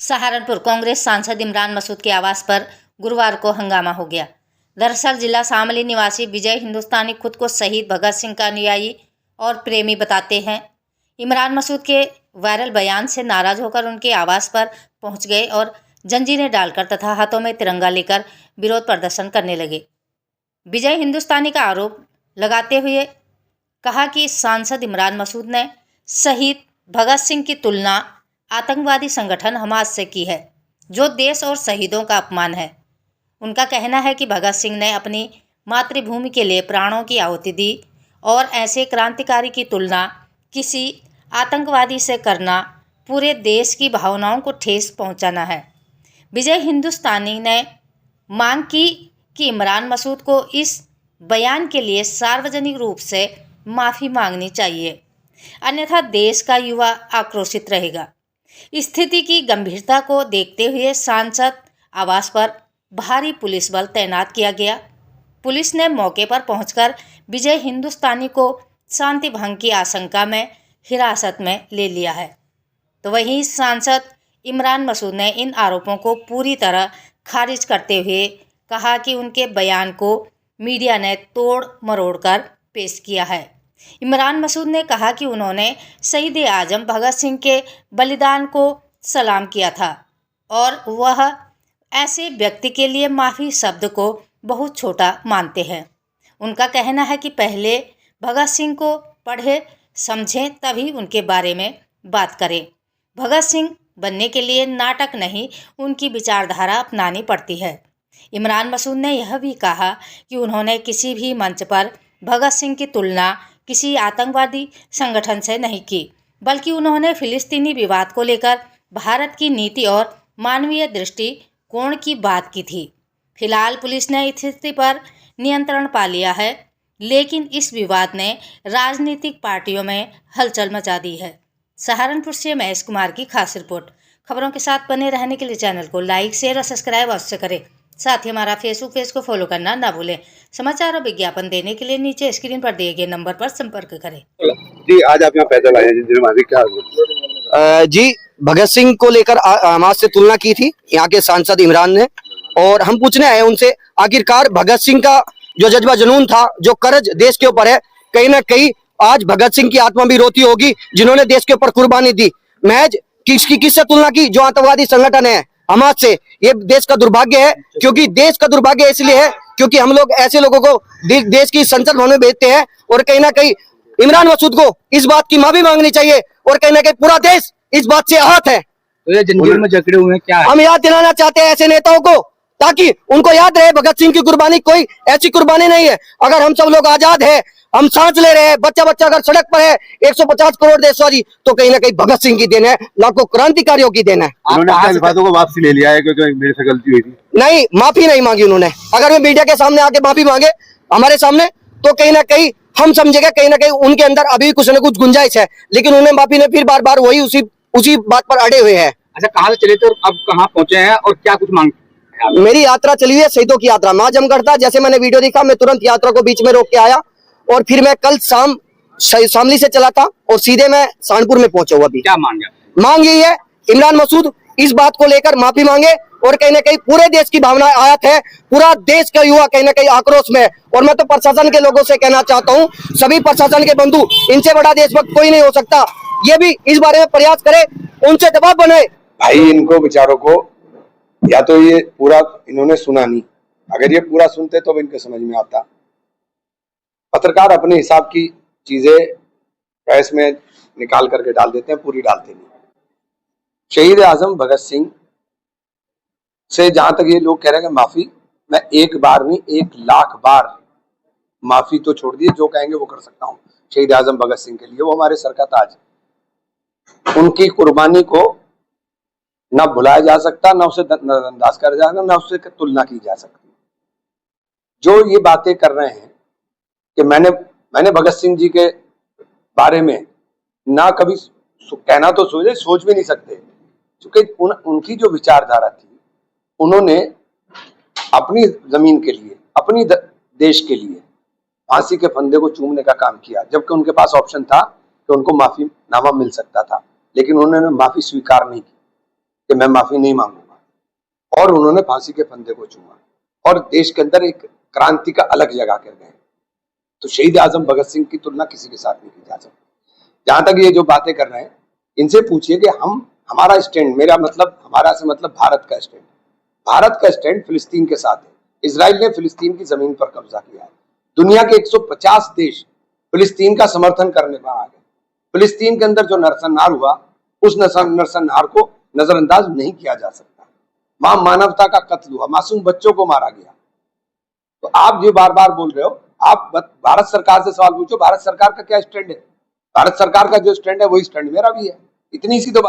सहारनपुर कांग्रेस सांसद इमरान मसूद के आवास पर गुरुवार को हंगामा हो गया। दरअसल जिला शामली निवासी विजय हिंदुस्तानी खुद को शहीद भगत सिंह का अनुयायी और प्रेमी बताते हैं। इमरान मसूद के वायरल बयान से नाराज होकर उनके आवास पर पहुंच गए और जंजीरें डालकर तथा हाथों में तिरंगा लेकर विरोध प्रदर्शन करने लगे। विजय हिंदुस्तानी का आरोप लगाते हुए कहा कि सांसद इमरान मसूद ने शहीद भगत सिंह की तुलना आतंकवादी संगठन हमास से की है, जो देश और शहीदों का अपमान है। उनका कहना है कि भगत सिंह ने अपनी मातृभूमि के लिए प्राणों की आहुति दी और ऐसे क्रांतिकारी की तुलना किसी आतंकवादी से करना पूरे देश की भावनाओं को ठेस पहुंचाना है। विजय हिंदुस्तानी ने मांग की कि इमरान मसूद को इस बयान के लिए सार्वजनिक रूप से माफ़ी मांगनी चाहिए, अन्यथा देश का युवा आक्रोशित रहेगा। स्थिति की गंभीरता को देखते हुए सांसद आवास पर भारी पुलिस बल तैनात किया गया। पुलिस ने मौके पर पहुंचकर विजय हिंदुस्तानी को शांति भंग की आशंका में हिरासत में ले लिया है। तो वहीं सांसद इमरान मसूद ने इन आरोपों को पूरी तरह खारिज करते हुए कहा कि उनके बयान को मीडिया ने तोड़ मरोड़ कर पेश किया है। इमरान मसूद ने कहा कि उन्होंने शहीद आजम भगत सिंह के बलिदान को सलाम किया था और वह ऐसे व्यक्ति के लिए माफ़ी शब्द को बहुत छोटा मानते हैं। उनका कहना है कि पहले भगत सिंह को पढ़े समझें, तभी उनके बारे में बात करें। भगत सिंह बनने के लिए नाटक नहीं, उनकी विचारधारा अपनानी पड़ती है। इमरान मसूद ने यह भी कहा कि उन्होंने किसी भी मंच पर भगत सिंह की तुलना किसी आतंकवादी संगठन से नहीं की, बल्कि उन्होंने फिलिस्तीनी विवाद को लेकर भारत की नीति और मानवीय दृष्टिकोण की बात की थी। फिलहाल पुलिस ने स्थिति पर नियंत्रण पा लिया है, लेकिन इस विवाद ने राजनीतिक पार्टियों में हलचल मचा दी है। सहारनपुर से महेश कुमार की खास रिपोर्ट। खबरों के साथ बने रहने के लिए चैनल को लाइक, शेयर और सब्सक्राइब अवश्य करें। साथ ही हमारा फेसबुक पेज को फॉलो करना ना भूलें। समाचार और विज्ञापन देने के लिए नीचे स्क्रीन पर दिए गए नंबर पर संपर्क करें। जी, आज आप यहाँ पैदल आए हैं, क्या जी, भगत सिंह को लेकर हमास से तुलना की थी यहाँ के सांसद इमरान ने, और हम पूछने आए उनसे आखिरकार भगत सिंह का जो जज्बा जुनून था, जो कर्ज देश के ऊपर है, कहीं ना कहीं आज भगत सिंह की आत्मा भी रोती होगी, जिन्होंने देश के ऊपर कुर्बानी दी। महज किससे तुलना की? जो आतंकवादी संगठन है हमास से। ये देश का दुर्भाग्य है, क्योंकि देश का दुर्भाग्य इसलिए है क्योंकि हम लोग ऐसे लोगों को देश की संसद भवन में भेजते हैं, और कहीं ना कहीं इमरान मसूद को इस बात की माफी मांगनी चाहिए, और कहीं ना कहीं पूरा देश इस बात से आहत है। तो ये जंजीर में जकड़े हुए हैं, क्या है? हम याद दिलाना चाहते हैं ऐसे नेताओं को, ताकि उनको याद रहे भगत सिंह की कुर्बानी कोई ऐसी कुर्बानी नहीं है। अगर हम सब लोग आजाद है, हम सांस ले रहे हैं, बच्चा अगर सड़क पर है, 150 करोड़ देशवासी, तो कहीं ना कहीं भगत सिंह की देन है, लाखों क्रांतिकारियों की देन है। अल्फाजों को वापसी ले लिया है क्योंकि मेरे से गलती हुई थी। नहीं, माफी नहीं मांगी उन्होंने। अगर वे मीडिया के सामने आके माफी मांगे हमारे सामने, तो कहीं ना कहीं हम समझेंगे कहीं ना कहीं उनके अंदर अभी कुछ न कुछ गुंजाइश है, लेकिन उन्हें माफी ने फिर बार बार वही उसी बात पर अड़े हुए हैं। अच्छा, कहाँ से चले थे और अब कहाँ पहुंचे हैं और क्या कुछ मांग? मेरी यात्रा चली हुई है शहीदों की यात्रा। मैं जमगढ़ था, जैसे मैंने वीडियो देखा, मैं तुरंत यात्रा को बीच में रोक के आया, और फिर मैं कल शाम शामली से चला था और सीधे मैं सहारनपुर में पहुंचा हुआ। अभी क्या मांग यही है, इमरान मसूद इस बात को लेकर माफी मांगे, और कहीं ना कहीं पूरे देश की भावना आयत है, पूरा देश का युवा कहीं ना कहीं आक्रोश में। और मैं तो प्रशासन के लोगों से कहना चाहता हूँ, सभी प्रशासन के बंधु, इनसे बड़ा देशभक्त कोई नहीं हो सकता। ये भी इस बारे में प्रयास करे, उनसे दबाव बनाए। भाई, इनको बेचारों को या तो ये पूरा इन्होंने सुना नहीं, अगर ये पूरा सुनते तो इनके समझ में आता। पत्रकार अपने हिसाब की चीजें प्रेस में निकाल करके डाल देते हैं, पूरी डालते नहीं। शहीद आजम भगत सिंह से जहां तक ये लोग कह रहे हैं माफी, मैं एक बार नहीं 1,00,000 बार माफी तो छोड़ दिए, जो कहेंगे वो कर सकता हूं शहीद आजम भगत सिंह के लिए। वो हमारे सर का ताज, उनकी कुर्बानी को ना भुलाया जा सकता, ना उसे नजरअंदाज करा जा सकता, ना उससे तुलना की जा सकती। जो ये बातें कर रहे हैं कि मैंने भगत सिंह जी के बारे में ना कभी कहना, तो सोच भी नहीं सकते, क्योंकि उनकी जो विचारधारा थी, उन्होंने अपनी जमीन के लिए, अपनी देश के लिए फांसी के फंदे को चूमने का काम किया, जबकि उनके पास ऑप्शन था कि उनको माफी नामा मिल सकता था, लेकिन उन्होंने माफी स्वीकार नहीं की। कि मैं माफी नहीं मांगूंगा, और उन्होंने फांसी के फंदे को चूमा और देश के अंदर एक क्रांति का अलग जगह कर गए। तो शहीद आजम भगत सिंह की तुलना किसी के साथ नहीं की जा सकती। जहां तक ये जो बातें कर रहे हैं, इनसे पूछिए कि हमारा स्टैंड, मेरा मतलब हमारा से मतलब भारत का स्टैंड, भारत का स्टैंड फिलिस्तीन के साथ है। इजराइल ने फिलिस्तीन की जमीन पर कब्जा किया है। दुनिया के 150 देश फिलिस्तीन का समर्थन करने पर आ गए। फिलिस्तीन के अंदर जो नरसंहार हुआ, उस नरसंहार को नजरअंदाज नहीं किया जा सकता। वहां मानवता का कत्ल हुआ, मासूम बच्चों को मारा गया। तो आप जो बार बार बोल रहे हो, आप भारत सरकार से सवाल पूछो, भारत सरकार का क्या स्टैंड है? भारत सरकार का जो स्टैंड है वही स्टैंड मेरा भी है। इतनी सी तो